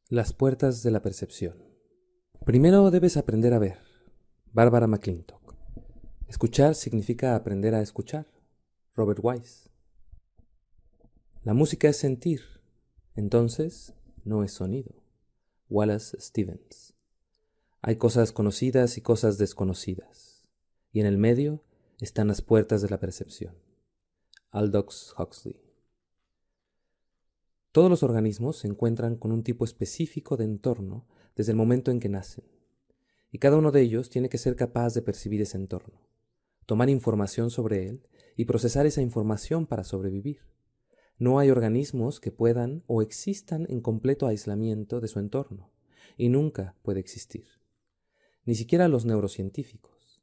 Las puertas de la percepción. Primero debes aprender a ver. Bárbara McClintock. Escuchar significa aprender a escuchar. Robert Wise. La música es sentir, entonces no es sonido. Wallace Stevens. Hay cosas conocidas y cosas desconocidas, y en el medio están las puertas de la percepción. Aldous Huxley. Todos los organismos se encuentran con un tipo específico de entorno desde el momento en que nacen, y cada uno de ellos tiene que ser capaz de percibir ese entorno, tomar información sobre él y procesar esa información para sobrevivir. No hay organismos que puedan o existan en completo aislamiento de su entorno, y nunca puede existir. Ni siquiera los neurocientíficos.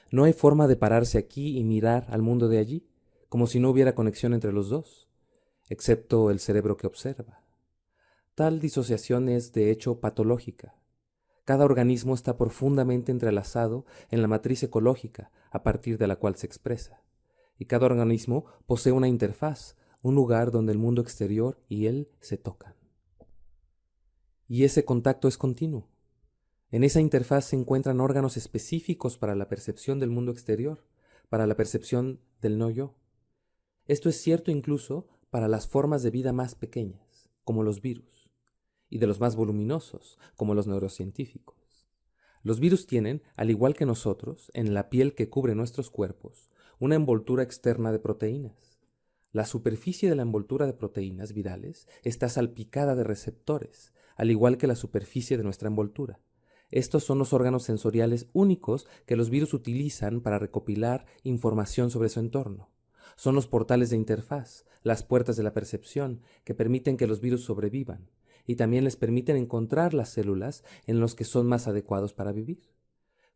No hay forma de pararse aquí y mirar al mundo de allí, como si no hubiera conexión entre los dos, excepto el cerebro que observa. Tal disociación es, de hecho, patológica. Cada organismo está profundamente entrelazado en la matriz ecológica a partir de la cual se expresa, y cada organismo posee una interfaz, un lugar donde el mundo exterior y él se tocan. Y ese contacto es continuo. En esa interfaz se encuentran órganos específicos para la percepción del mundo exterior, para la percepción del no yo. Esto es cierto incluso para las formas de vida más pequeñas, como los virus, y de los más voluminosos, como los neurocientíficos. Los virus tienen, al igual que nosotros, en la piel que cubre nuestros cuerpos, una envoltura externa de proteínas. La superficie de la envoltura de proteínas virales está salpicada de receptores, al igual que la superficie de nuestra envoltura. Estos son los órganos sensoriales únicos que los virus utilizan para recopilar información sobre su entorno. Son los portales de interfaz, las puertas de la percepción, que permiten que los virus sobrevivan, y también les permiten encontrar las células en los que son más adecuados para vivir,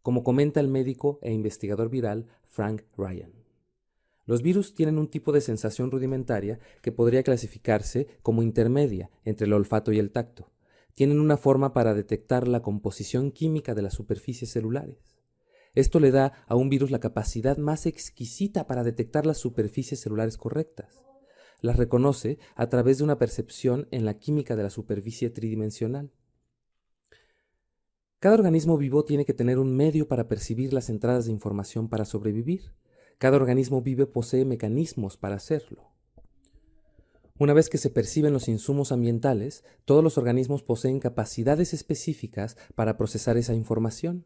como comenta el médico e investigador viral Frank Ryan. Los virus tienen un tipo de sensación rudimentaria que podría clasificarse como intermedia entre el olfato y el tacto. Tienen una forma para detectar la composición química de las superficies celulares. Esto le da a un virus la capacidad más exquisita para detectar las superficies celulares correctas. Las reconoce a través de una percepción en la química de la superficie tridimensional. Cada organismo vivo tiene que tener un medio para percibir las entradas de información para sobrevivir. Cada organismo vivo posee mecanismos para hacerlo. Una vez que se perciben los insumos ambientales, todos los organismos poseen capacidades específicas para procesar esa información.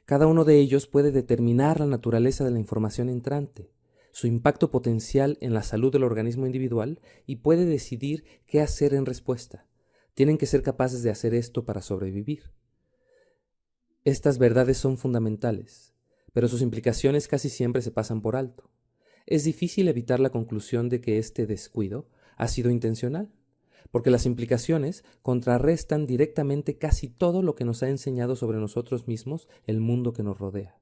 Cada uno de ellos puede determinar la naturaleza de la información entrante, su impacto potencial en la salud del organismo individual y puede decidir qué hacer en respuesta. Tienen que ser capaces de hacer esto para sobrevivir. Estas verdades son fundamentales, pero sus implicaciones casi siempre se pasan por alto. Es difícil evitar la conclusión de que este descuido ha sido intencional, porque las implicaciones contrarrestan directamente casi todo lo que nos ha enseñado sobre nosotros mismos el mundo que nos rodea.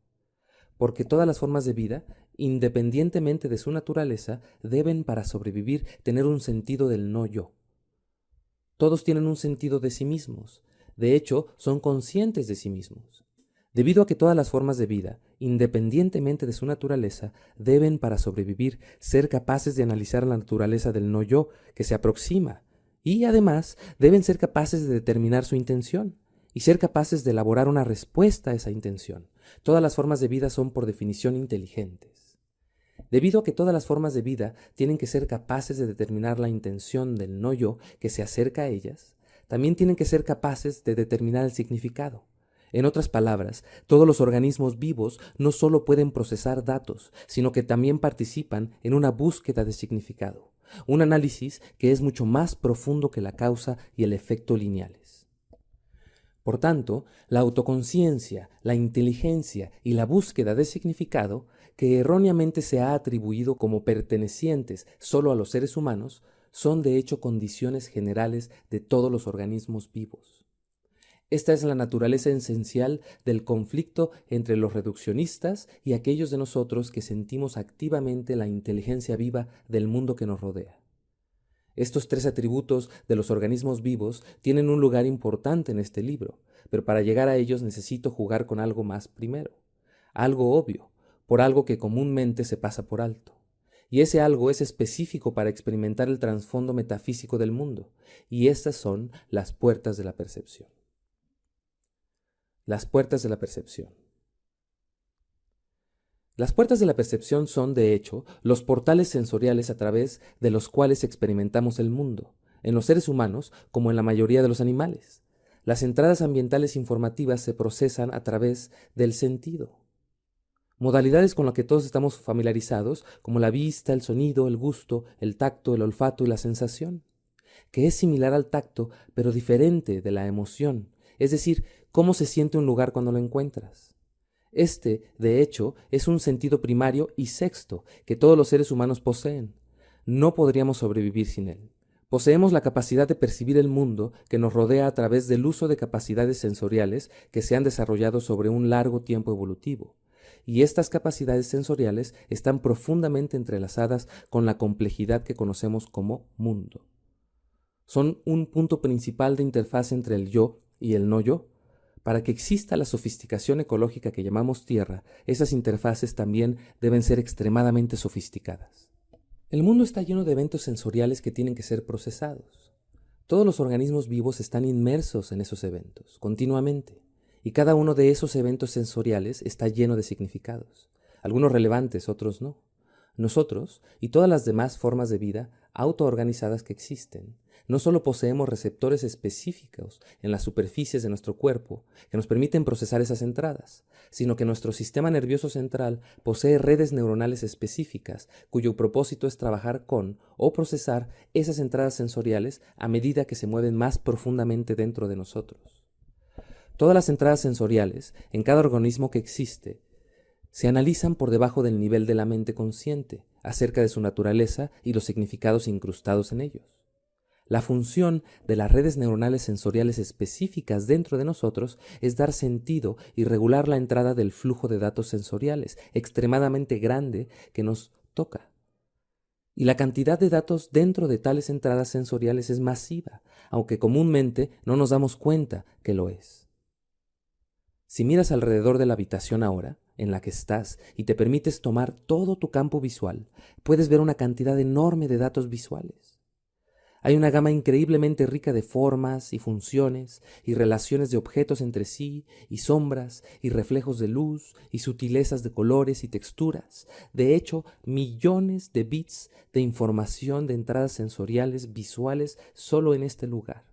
Porque todas las formas de vida, independientemente de su naturaleza, deben para sobrevivir tener un sentido del no yo. Todos tienen un sentido de sí mismos, de hecho son conscientes de sí mismos. Debido a que todas las formas de vida, independientemente de su naturaleza, deben para sobrevivir ser capaces de analizar la naturaleza del no yo que se aproxima, y además deben ser capaces de determinar su intención y ser capaces de elaborar una respuesta a esa intención. Todas las formas de vida son por definición inteligentes. Debido a que todas las formas de vida tienen que ser capaces de determinar la intención del no yo que se acerca a ellas, también tienen que ser capaces de determinar el significado. En otras palabras, todos los organismos vivos no solo pueden procesar datos, sino que también participan en una búsqueda de significado, un análisis que es mucho más profundo que la causa y el efecto lineales. Por tanto, la autoconciencia, la inteligencia y la búsqueda de significado, que erróneamente se ha atribuido como pertenecientes solo a los seres humanos, son de hecho condiciones generales de todos los organismos vivos. Esta es la naturaleza esencial del conflicto entre los reduccionistas y aquellos de nosotros que sentimos activamente la inteligencia viva del mundo que nos rodea. Estos tres atributos de los organismos vivos tienen un lugar importante en este libro, pero para llegar a ellos necesito jugar con algo más primero, algo obvio, por algo que comúnmente se pasa por alto. y ese algo es específico para experimentar el trasfondo metafísico del mundo, y estas son las puertas de la percepción. Las puertas de la percepción. Las puertas de la percepción son, de hecho, los portales sensoriales a través de los cuales experimentamos el mundo, en los seres humanos como en la mayoría de los animales. Las entradas ambientales informativas se procesan a través del sentido. Modalidades con las que todos estamos familiarizados, como la vista, el sonido, el gusto, el tacto, el olfato y la sensación, que es similar al tacto, pero diferente de la emoción, es decir, cómo se siente un lugar cuando lo encuentras. Este, de hecho, es un sentido primario y sexto que todos los seres humanos poseen. No podríamos sobrevivir sin él. Poseemos la capacidad de percibir el mundo que nos rodea a través del uso de capacidades sensoriales que se han desarrollado sobre un largo tiempo evolutivo. Y estas capacidades sensoriales están profundamente entrelazadas con la complejidad que conocemos como mundo. Son un punto principal de interfaz entre el yo y el no yo. Para que exista la sofisticación ecológica que llamamos Tierra, esas interfaces también deben ser extremadamente sofisticadas. El mundo está lleno de eventos sensoriales que tienen que ser procesados. Todos los organismos vivos están inmersos en esos eventos, continuamente, y cada uno de esos eventos sensoriales está lleno de significados, algunos relevantes, otros no. Nosotros, y todas las demás formas de vida autoorganizadas que existen, no solo poseemos receptores específicos en las superficies de nuestro cuerpo que nos permiten procesar esas entradas, sino que nuestro sistema nervioso central posee redes neuronales específicas cuyo propósito es trabajar con o procesar esas entradas sensoriales a medida que se mueven más profundamente dentro de nosotros. Todas las entradas sensoriales en cada organismo que existe se analizan por debajo del nivel de la mente consciente, acerca de su naturaleza y los significados incrustados en ellos. La función de las redes neuronales sensoriales específicas dentro de nosotros es dar sentido y regular la entrada del flujo de datos sensoriales extremadamente grande que nos toca. Y la cantidad de datos dentro de tales entradas sensoriales es masiva, aunque comúnmente no nos damos cuenta que lo es. Si miras alrededor de la habitación ahora, en la que estás, y te permites tomar todo tu campo visual, puedes ver una cantidad enorme de datos visuales. Hay una gama increíblemente rica de formas y funciones y relaciones de objetos entre sí y sombras y reflejos de luz y sutilezas de colores y texturas. De hecho, millones de bits de información de entradas sensoriales visuales solo en este lugar.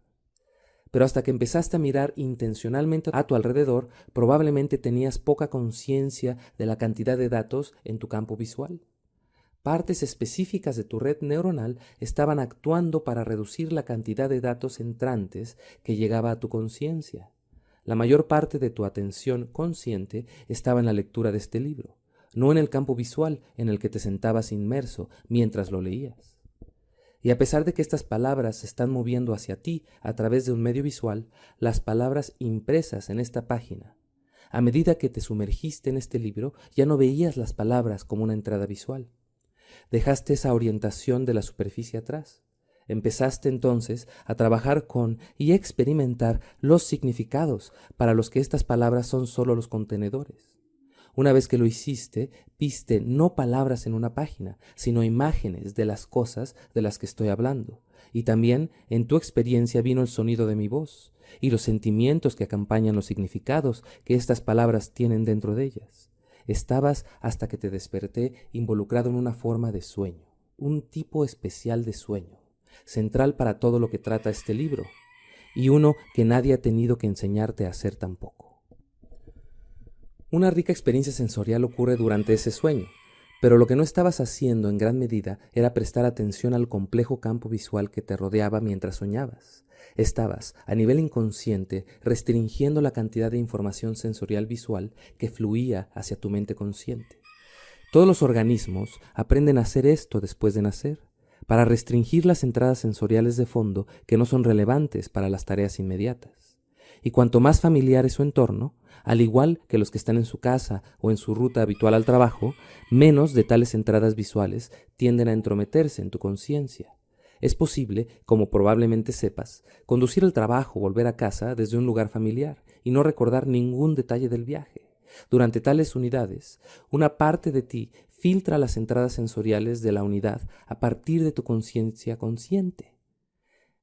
Pero hasta que empezaste a mirar intencionalmente a tu alrededor, probablemente tenías poca conciencia de la cantidad de datos en tu campo visual. Partes específicas de tu red neuronal estaban actuando para reducir la cantidad de datos entrantes que llegaba a tu conciencia. La mayor parte de tu atención consciente estaba en la lectura de este libro, no en el campo visual en el que te sentabas inmerso mientras lo leías. Y a pesar de que estas palabras se están moviendo hacia ti a través de un medio visual, las palabras impresas en esta página, a medida que te sumergiste en este libro, ya no veías las palabras como una entrada visual. Dejaste esa orientación de la superficie atrás. Empezaste entonces a trabajar con y experimentar los significados para los que estas palabras son solo los contenedores. Una vez que lo hiciste, viste no palabras en una página, sino imágenes de las cosas de las que estoy hablando. Y también en tu experiencia vino el sonido de mi voz y los sentimientos que acompañan los significados que estas palabras tienen dentro de ellas. Estabas hasta que te desperté involucrado en una forma de sueño, un tipo especial de sueño, central para todo lo que trata este libro, y uno que nadie ha tenido que enseñarte a hacer tampoco. Una rica experiencia sensorial ocurre durante ese sueño, pero lo que no estabas haciendo en gran medida era prestar atención al complejo campo visual que te rodeaba mientras soñabas. Estabas, a nivel inconsciente, restringiendo la cantidad de información sensorial visual que fluía hacia tu mente consciente. Todos los organismos aprenden a hacer esto después de nacer, para restringir las entradas sensoriales de fondo que no son relevantes para las tareas inmediatas. Y cuanto más familiar es su entorno, al igual que los que están en su casa o en su ruta habitual al trabajo, menos de tales entradas visuales tienden a entrometerse en tu conciencia. Es posible, como probablemente sepas, conducir al trabajo o volver a casa desde un lugar familiar y no recordar ningún detalle del viaje. Durante tales unidades, una parte de ti filtra las entradas sensoriales de la unidad a partir de tu conciencia consciente.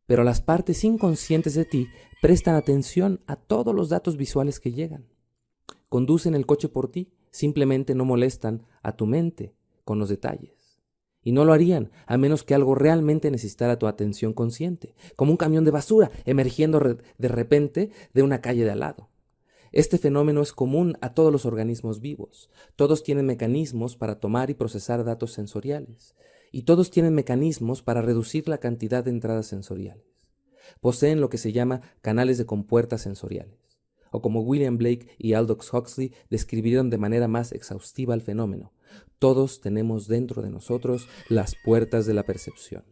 Pero las partes inconscientes de ti prestan atención a todos los datos visuales que llegan. Conducen el coche por ti, simplemente no molestan a tu mente con los detalles. Y no lo harían a menos que algo realmente necesitara tu atención consciente, como un camión de basura emergiendo de repente de una calle de al lado. Este fenómeno es común a todos los organismos vivos. Todos tienen mecanismos para tomar y procesar datos sensoriales. Y todos tienen mecanismos para reducir la cantidad de entradas sensoriales. Poseen lo que se llama canales de compuertas sensoriales, o como William Blake y Aldous Huxley describieron de manera más exhaustiva el fenómeno: todos tenemos dentro de nosotros las puertas de la percepción.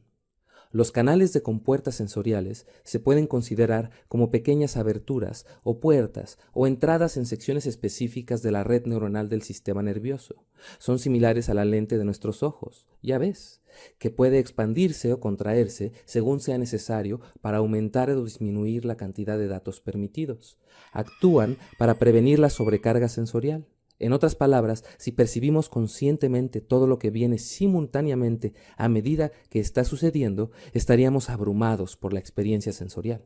Los canales de compuertas sensoriales se pueden considerar como pequeñas aberturas o puertas o entradas en secciones específicas de la red neuronal del sistema nervioso. Son similares a la lente de nuestros ojos, ya ves, que puede expandirse o contraerse según sea necesario para aumentar o disminuir la cantidad de datos permitidos. Actúan para prevenir la sobrecarga sensorial. En otras palabras, si percibimos conscientemente todo lo que viene simultáneamente a medida que está sucediendo, estaríamos abrumados por la experiencia sensorial.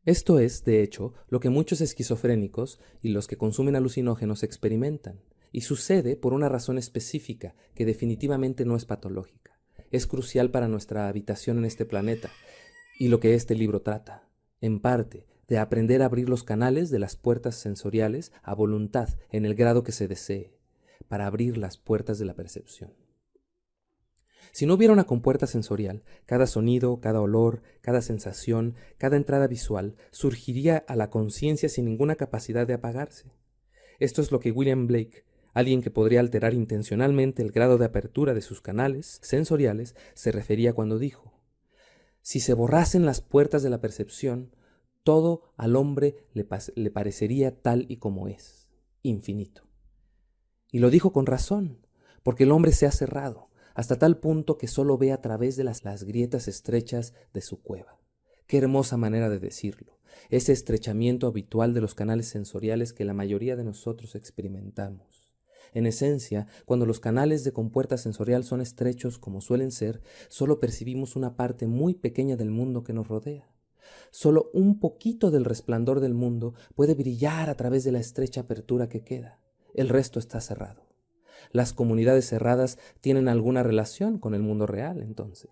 Esto es, de hecho, lo que muchos esquizofrénicos y los que consumen alucinógenos experimentan, y sucede por una razón específica que definitivamente no es patológica. Es crucial para nuestra habitación en este planeta, y lo que este libro trata, en parte, de aprender a abrir los canales de las puertas sensoriales a voluntad en el grado que se desee, para abrir las puertas de la percepción. Si no hubiera una compuerta sensorial, cada sonido, cada olor, cada sensación, cada entrada visual surgiría a la conciencia sin ninguna capacidad de apagarse. Esto es lo que William Blake, alguien que podría alterar intencionalmente el grado de apertura de sus canales sensoriales, se refería cuando dijo: si se borrasen las puertas de la percepción, todo al hombre le parecería tal y como es, infinito. Y lo dijo con razón, porque el hombre se ha cerrado, hasta tal punto que solo ve a través de las grietas estrechas de su cueva. Qué hermosa manera de decirlo, ese estrechamiento habitual de los canales sensoriales que la mayoría de nosotros experimentamos. En esencia, cuando los canales de compuerta sensorial son estrechos como suelen ser, solo percibimos una parte muy pequeña del mundo que nos rodea. Solo un poquito del resplandor del mundo puede brillar a través de la estrecha apertura que queda. El resto está cerrado. Las comunidades cerradas tienen alguna relación con el mundo real, entonces.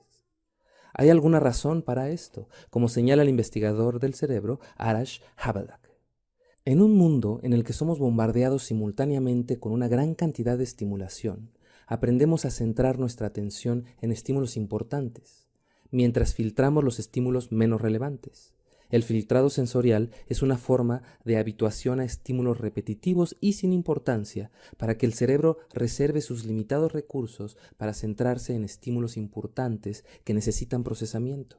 Hay alguna razón para esto, como señala el investigador del cerebro Arash Habadak. En un mundo en el que somos bombardeados simultáneamente con una gran cantidad de estimulación, aprendemos a centrar nuestra atención en estímulos importantes, mientras filtramos los estímulos menos relevantes. El filtrado sensorial es una forma de habituación a estímulos repetitivos y sin importancia para que el cerebro reserve sus limitados recursos para centrarse en estímulos importantes que necesitan procesamiento.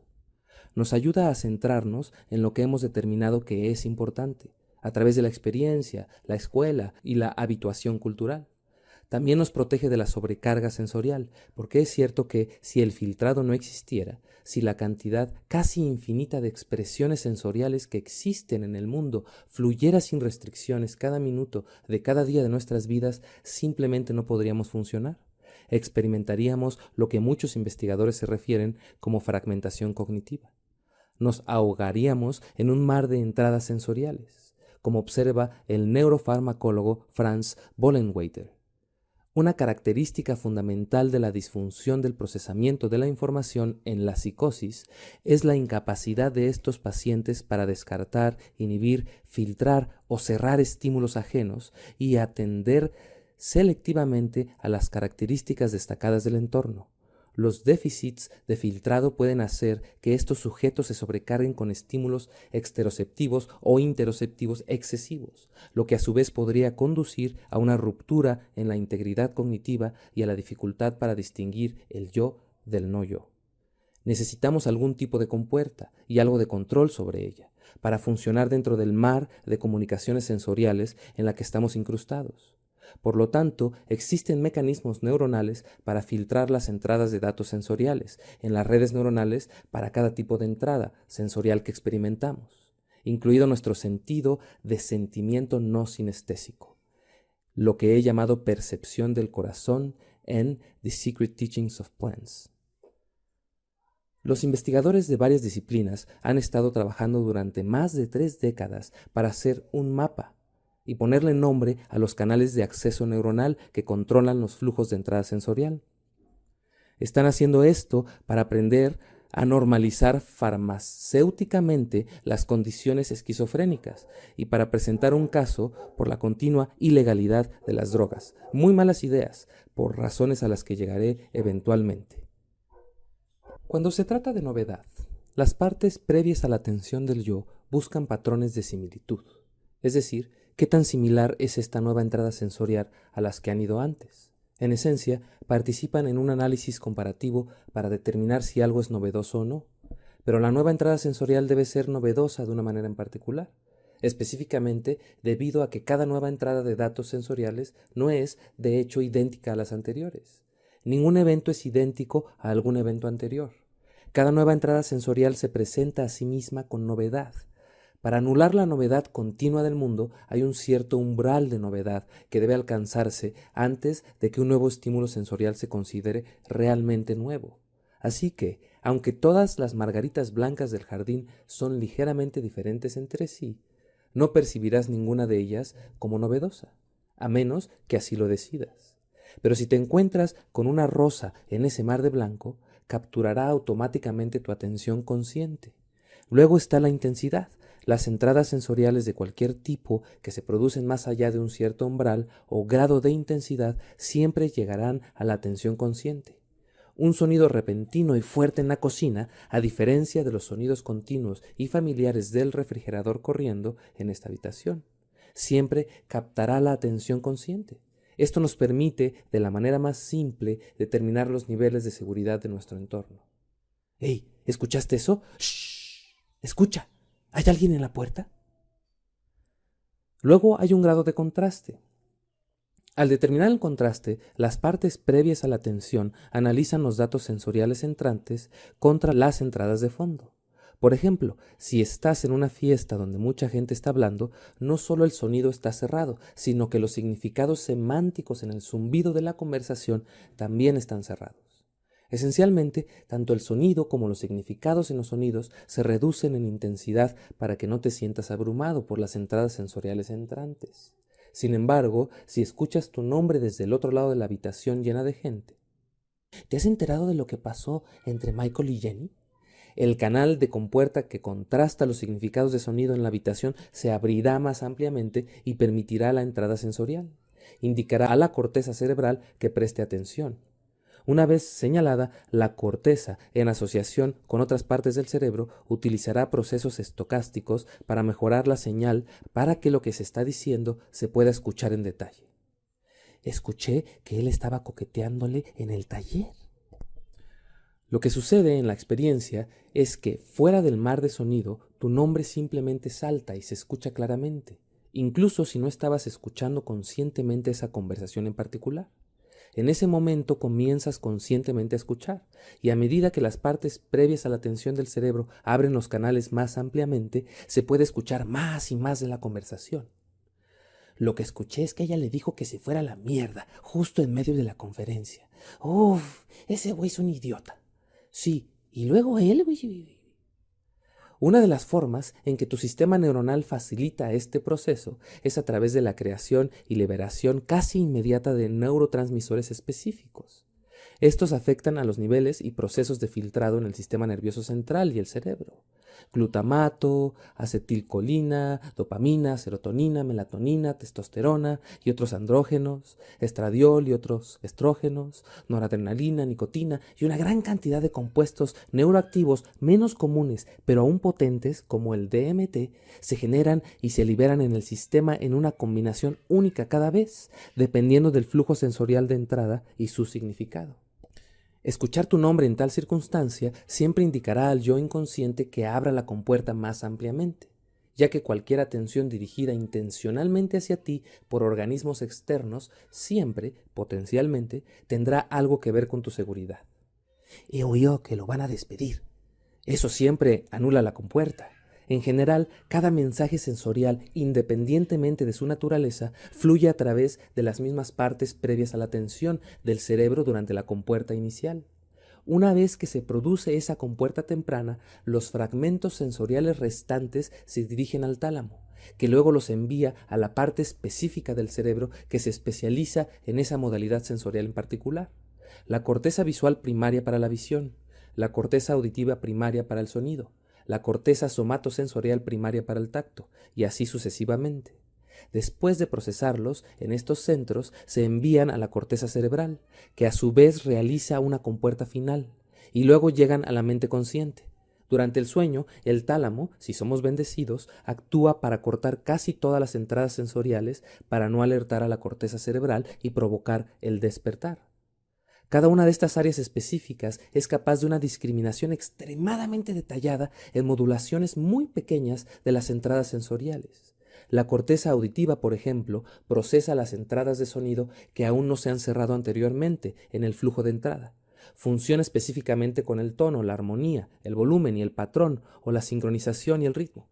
Nos ayuda a centrarnos en lo que hemos determinado que es importante, a través de la experiencia, la escuela y la habituación cultural. También nos protege de la sobrecarga sensorial, porque es cierto que si el filtrado no existiera, si la cantidad casi infinita de expresiones sensoriales que existen en el mundo fluyera sin restricciones cada minuto de cada día de nuestras vidas, simplemente no podríamos funcionar. Experimentaríamos lo que muchos investigadores se refieren como fragmentación cognitiva. Nos ahogaríamos en un mar de entradas sensoriales, como observa el neurofarmacólogo Franz Vollenweiter. Una característica fundamental de la disfunción del procesamiento de la información en la psicosis es la incapacidad de estos pacientes para descartar, inhibir, filtrar o cerrar estímulos ajenos y atender selectivamente a las características destacadas del entorno. Los déficits de filtrado pueden hacer que estos sujetos se sobrecarguen con estímulos exteroceptivos o interoceptivos excesivos, lo que a su vez podría conducir a una ruptura en la integridad cognitiva y a la dificultad para distinguir el yo del no yo. Necesitamos algún tipo de compuerta y algo de control sobre ella para funcionar dentro del mar de comunicaciones sensoriales en la que estamos incrustados. Por lo tanto, existen mecanismos neuronales para filtrar las entradas de datos sensoriales en las redes neuronales para cada tipo de entrada sensorial que experimentamos, incluido nuestro sentido de sentimiento no sinestésico. lo que he llamado percepción del corazón en The Secret Teachings of Plants. Los investigadores de varias disciplinas han estado trabajando durante más de 3 décadas para hacer un mapa y ponerle nombre a los canales de acceso neuronal que controlan los flujos de entrada sensorial. Están haciendo esto para aprender a normalizar farmacéuticamente las condiciones esquizofrénicas y para presentar un caso por la continua ilegalidad de las drogas. Muy malas ideas, por razones a las que llegaré eventualmente. Cuando se trata de novedad, las partes previas a la atención del yo buscan patrones de similitud, es decir, qué tan similar es esta nueva entrada sensorial a las que han ido antes. En esencia, participan en un análisis comparativo para determinar si algo es novedoso o no, pero la nueva entrada sensorial debe ser novedosa de una manera en particular, específicamente debido a que cada nueva entrada de datos sensoriales no es, de hecho, idéntica a las anteriores. Ningún evento es idéntico a algún evento anterior. Cada nueva entrada sensorial se presenta a sí misma con novedad. Para anular la novedad continua del mundo hay un cierto umbral de novedad que debe alcanzarse antes de que un nuevo estímulo sensorial se considere realmente nuevo. Así que, aunque todas las margaritas blancas del jardín son ligeramente diferentes entre sí, no percibirás ninguna de ellas como novedosa, a menos que así lo decidas. Pero si te encuentras con una rosa en ese mar de blanco, capturará automáticamente tu atención consciente. Luego está la intensidad. Las entradas sensoriales de cualquier tipo que se producen más allá de un cierto umbral o grado de intensidad siempre llegarán a la atención consciente. Un sonido repentino y fuerte en la cocina, a diferencia de los sonidos continuos y familiares del refrigerador corriendo en esta habitación, siempre captará la atención consciente. Esto nos permite, de la manera más simple, determinar los niveles de seguridad de nuestro entorno. ¡Hey! ¿Escuchaste eso? ¡Shh! ¡Escucha! ¿Hay alguien en la puerta? Luego hay un grado de contraste. Al determinar el contraste, las partes previas a la atención analizan los datos sensoriales entrantes contra las entradas de fondo. Por ejemplo, si estás en una fiesta donde mucha gente está hablando, no solo el sonido está cerrado, sino que los significados semánticos en el zumbido de la conversación también están cerrados. Esencialmente, tanto el sonido como los significados en los sonidos se reducen en intensidad para que no te sientas abrumado por las entradas sensoriales entrantes. Sin embargo, si escuchas tu nombre desde el otro lado de la habitación llena de gente, ¿te has enterado de lo que pasó entre Michael y Jenny? El canal de compuerta que contrasta los significados de sonido en la habitación se abrirá más ampliamente y permitirá la entrada sensorial. Indicará a la corteza cerebral que preste atención. Una vez señalada, la corteza, en asociación con otras partes del cerebro, utilizará procesos estocásticos para mejorar la señal para que lo que se está diciendo se pueda escuchar en detalle. Escuché que él estaba coqueteándole en el taller. Lo que sucede en la experiencia es que, fuera del mar de sonido, tu nombre simplemente salta y se escucha claramente, incluso si no estabas escuchando conscientemente esa conversación en particular. En ese momento comienzas conscientemente a escuchar, y a medida que las partes previas a la atención del cerebro abren los canales más ampliamente, se puede escuchar más y más de la conversación. Lo que escuché es que ella le dijo que se fuera a la mierda, justo en medio de la conferencia. Uf, ese güey es un idiota. Sí, y luego él, güey. Una de las formas en que tu sistema neuronal facilita este proceso es a través de la creación y liberación casi inmediata de neurotransmisores específicos. Estos afectan a los niveles y procesos de filtrado en el sistema nervioso central y el cerebro. Glutamato, acetilcolina, dopamina, serotonina, melatonina, testosterona y otros andrógenos, estradiol y otros estrógenos, noradrenalina, nicotina y una gran cantidad de compuestos neuroactivos menos comunes pero aún potentes como el DMT se generan y se liberan en el sistema en una combinación única cada vez, dependiendo del flujo sensorial de entrada y su significado. Escuchar tu nombre en tal circunstancia siempre indicará al yo inconsciente que abra la compuerta más ampliamente, ya que cualquier atención dirigida intencionalmente hacia ti por organismos externos siempre, potencialmente, tendrá algo que ver con tu seguridad. He oído que lo van a despedir. Eso siempre anula la compuerta. En general, cada mensaje sensorial, independientemente de su naturaleza, fluye a través de las mismas partes previas a la atención del cerebro durante la compuerta inicial. Una vez que se produce esa compuerta temprana, los fragmentos sensoriales restantes se dirigen al tálamo, que luego los envía a la parte específica del cerebro que se especializa en esa modalidad sensorial en particular. La corteza visual primaria para la visión, la corteza auditiva primaria para el sonido, la corteza somatosensorial primaria para el tacto, y así sucesivamente. Después de procesarlos, en estos centros se envían a la corteza cerebral, que a su vez realiza una compuerta final, y luego llegan a la mente consciente. Durante el sueño, el tálamo, si somos bendecidos, actúa para cortar casi todas las entradas sensoriales para no alertar a la corteza cerebral y provocar el despertar. Cada una de estas áreas específicas es capaz de una discriminación extremadamente detallada en modulaciones muy pequeñas de las entradas sensoriales. La corteza auditiva, por ejemplo, procesa las entradas de sonido que aún no se han cerrado anteriormente en el flujo de entrada. Funciona específicamente con el tono, la armonía, el volumen y el patrón, o la sincronización y el ritmo.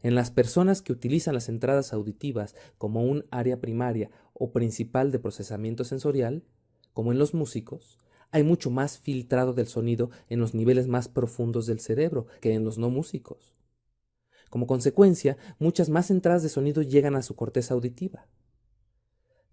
En las personas que utilizan las entradas auditivas como un área primaria o principal de procesamiento sensorial, como en los músicos, hay mucho más filtrado del sonido en los niveles más profundos del cerebro que en los no músicos. Como consecuencia, muchas más entradas de sonido llegan a su corteza auditiva.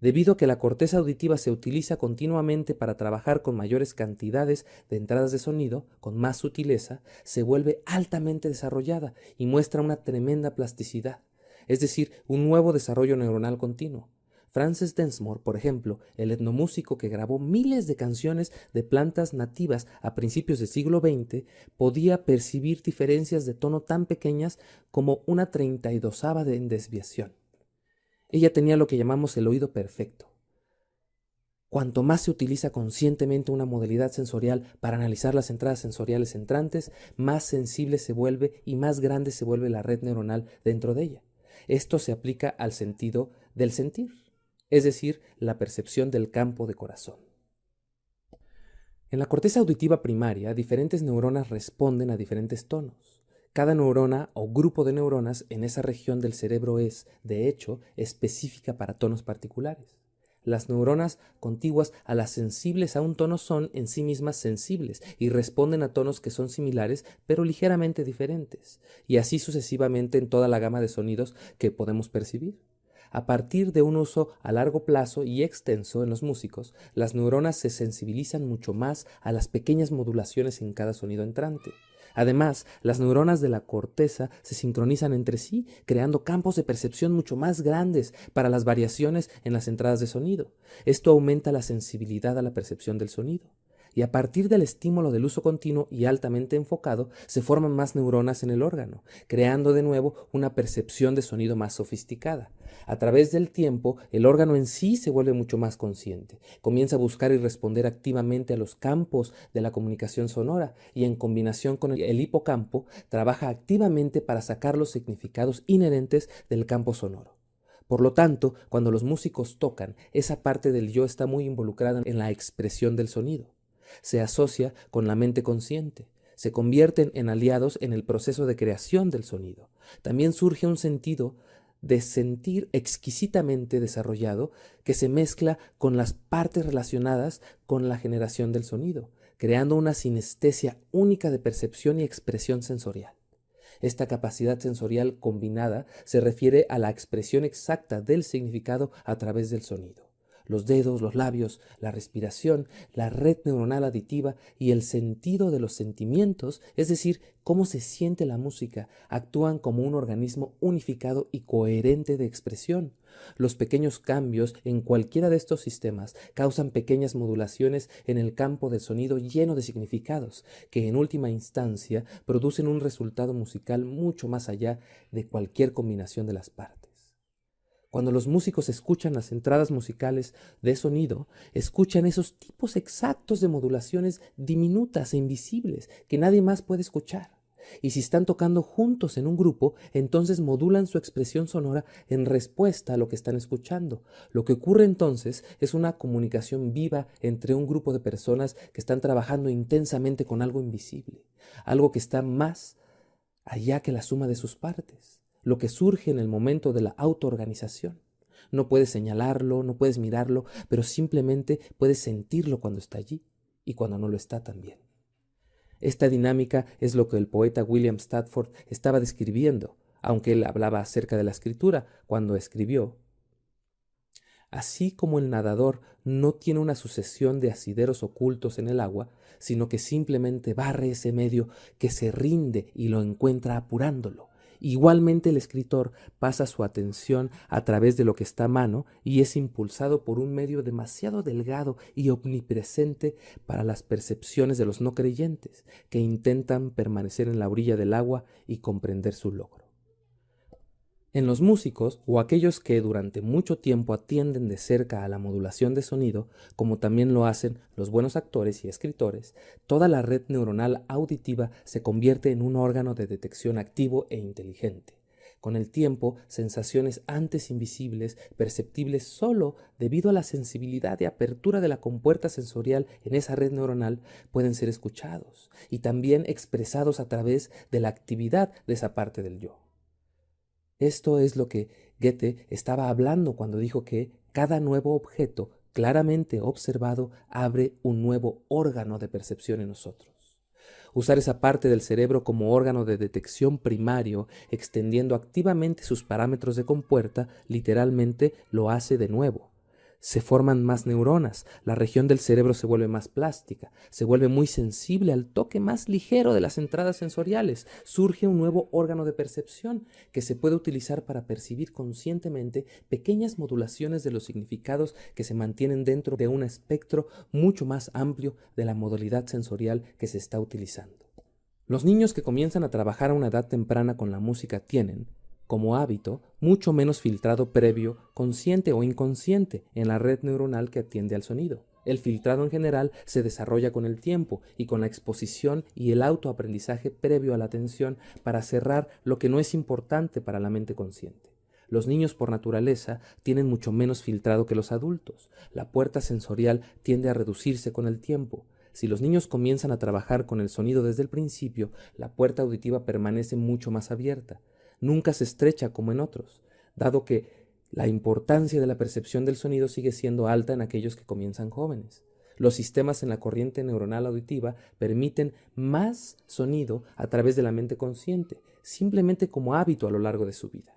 Debido a que la corteza auditiva se utiliza continuamente para trabajar con mayores cantidades de entradas de sonido, con más sutileza, se vuelve altamente desarrollada y muestra una tremenda plasticidad, es decir, un nuevo desarrollo neuronal continuo. Frances Densmore, por ejemplo, el etnomúsico que grabó miles de canciones de plantas nativas a principios del siglo XX, podía percibir diferencias de tono tan pequeñas como una 32ava en desviación. Ella tenía lo que llamamos el oído perfecto. Cuanto más se utiliza conscientemente una modalidad sensorial para analizar las entradas sensoriales entrantes, más sensible se vuelve y más grande se vuelve la red neuronal dentro de ella. Esto se aplica al sentido del sentir, es decir, la percepción del campo de corazón. En la corteza auditiva primaria, diferentes neuronas responden a diferentes tonos. Cada neurona o grupo de neuronas en esa región del cerebro es, de hecho, específica para tonos particulares. Las neuronas contiguas a las sensibles a un tono son en sí mismas sensibles y responden a tonos que son similares pero ligeramente diferentes, y así sucesivamente en toda la gama de sonidos que podemos percibir. A partir de un uso a largo plazo y extenso en los músicos, las neuronas se sensibilizan mucho más a las pequeñas modulaciones en cada sonido entrante. Además, las neuronas de la corteza se sincronizan entre sí, creando campos de percepción mucho más grandes para las variaciones en las entradas de sonido. Esto aumenta la sensibilidad a la percepción del sonido. Y a partir del estímulo del uso continuo y altamente enfocado, se forman más neuronas en el órgano, creando de nuevo una percepción de sonido más sofisticada. A través del tiempo, el órgano en sí se vuelve mucho más consciente, comienza a buscar y responder activamente a los campos de la comunicación sonora y en combinación con el hipocampo, trabaja activamente para sacar los significados inherentes del campo sonoro. Por lo tanto, cuando los músicos tocan, esa parte del yo está muy involucrada en la expresión del sonido. Se asocia con la mente consciente, se convierten en aliados en el proceso de creación del sonido. También surge un sentido de sentir exquisitamente desarrollado que se mezcla con las partes relacionadas con la generación del sonido, creando una sinestesia única de percepción y expresión sensorial. Esta capacidad sensorial combinada se refiere a la expresión exacta del significado a través del sonido. Los dedos, los labios, la respiración, la red neuronal aditiva y el sentido de los sentimientos, es decir, cómo se siente la música, actúan como un organismo unificado y coherente de expresión. Los pequeños cambios en cualquiera de estos sistemas causan pequeñas modulaciones en el campo del sonido lleno de significados, que en última instancia producen un resultado musical mucho más allá de cualquier combinación de las partes. Cuando los músicos escuchan las entradas musicales de sonido, escuchan esos tipos exactos de modulaciones diminutas e invisibles que nadie más puede escuchar. Y si están tocando juntos en un grupo, entonces modulan su expresión sonora en respuesta a lo que están escuchando. Lo que ocurre entonces es una comunicación viva entre un grupo de personas que están trabajando intensamente con algo invisible, algo que está más allá que la suma de sus partes, lo que surge en el momento de la autoorganización. No puedes señalarlo, no puedes mirarlo, pero simplemente puedes sentirlo cuando está allí y cuando no lo está también. Esta dinámica es lo que el poeta William Stafford estaba describiendo, aunque él hablaba acerca de la escritura cuando escribió: así como el nadador no tiene una sucesión de asideros ocultos en el agua, sino que simplemente barre ese medio que se rinde y lo encuentra apurándolo. Igualmente el escritor pasa su atención a través de lo que está a mano y es impulsado por un medio demasiado delgado y omnipresente para las percepciones de los no creyentes, que intentan permanecer en la orilla del agua y comprender su logro. En los músicos, o aquellos que durante mucho tiempo atienden de cerca a la modulación de sonido, como también lo hacen los buenos actores y escritores, toda la red neuronal auditiva se convierte en un órgano de detección activo e inteligente. Con el tiempo, sensaciones antes invisibles, perceptibles solo debido a la sensibilidad de apertura de la compuerta sensorial en esa red neuronal, pueden ser escuchados y también expresados a través de la actividad de esa parte del yo. Esto es lo que Goethe estaba hablando cuando dijo que cada nuevo objeto claramente observado abre un nuevo órgano de percepción en nosotros. Usar esa parte del cerebro como órgano de detección primario, extendiendo activamente sus parámetros de compuerta, literalmente lo hace de nuevo. Se forman más neuronas, la región del cerebro se vuelve más plástica, se vuelve muy sensible al toque más ligero de las entradas sensoriales, surge un nuevo órgano de percepción que se puede utilizar para percibir conscientemente pequeñas modulaciones de los significados que se mantienen dentro de un espectro mucho más amplio de la modalidad sensorial que se está utilizando. Los niños que comienzan a trabajar a una edad temprana con la música tienen, como hábito, mucho menos filtrado previo, consciente o inconsciente, en la red neuronal que atiende al sonido. El filtrado en general se desarrolla con el tiempo y con la exposición y el autoaprendizaje previo a la atención para cerrar lo que no es importante para la mente consciente. Los niños por naturaleza tienen mucho menos filtrado que los adultos. La puerta sensorial tiende a reducirse con el tiempo. Si los niños comienzan a trabajar con el sonido desde el principio, la puerta auditiva permanece mucho más abierta. Nunca se estrecha como en otros, dado que la importancia de la percepción del sonido sigue siendo alta en aquellos que comienzan jóvenes. Los sistemas en la corriente neuronal auditiva permiten más sonido a través de la mente consciente, simplemente como hábito a lo largo de su vida.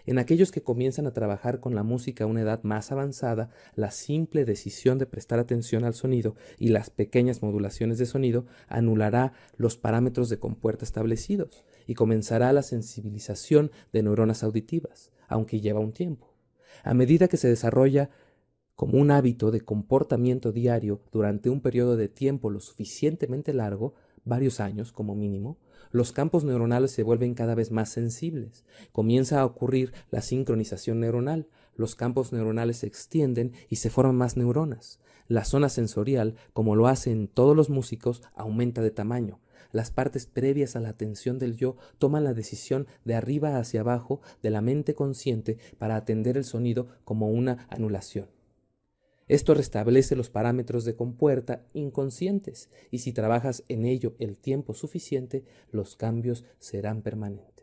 En aquellos que comienzan a trabajar con la música a una edad más avanzada, la simple decisión de prestar atención al sonido y las pequeñas modulaciones de sonido anulará los parámetros de compuerta establecidos y comenzará la sensibilización de neuronas auditivas, aunque lleva un tiempo. A medida que se desarrolla como un hábito de comportamiento diario durante un periodo de tiempo lo suficientemente largo, varios años como mínimo, los campos neuronales se vuelven cada vez más sensibles. Comienza a ocurrir la sincronización neuronal. Los campos neuronales se extienden y se forman más neuronas. La zona sensorial, como lo hacen todos los músicos, aumenta de tamaño. Las partes previas a la atención del yo toman la decisión de arriba hacia abajo de la mente consciente para atender el sonido como una anulación. Esto restablece los parámetros de compuerta inconscientes y si trabajas en ello el tiempo suficiente, los cambios serán permanentes.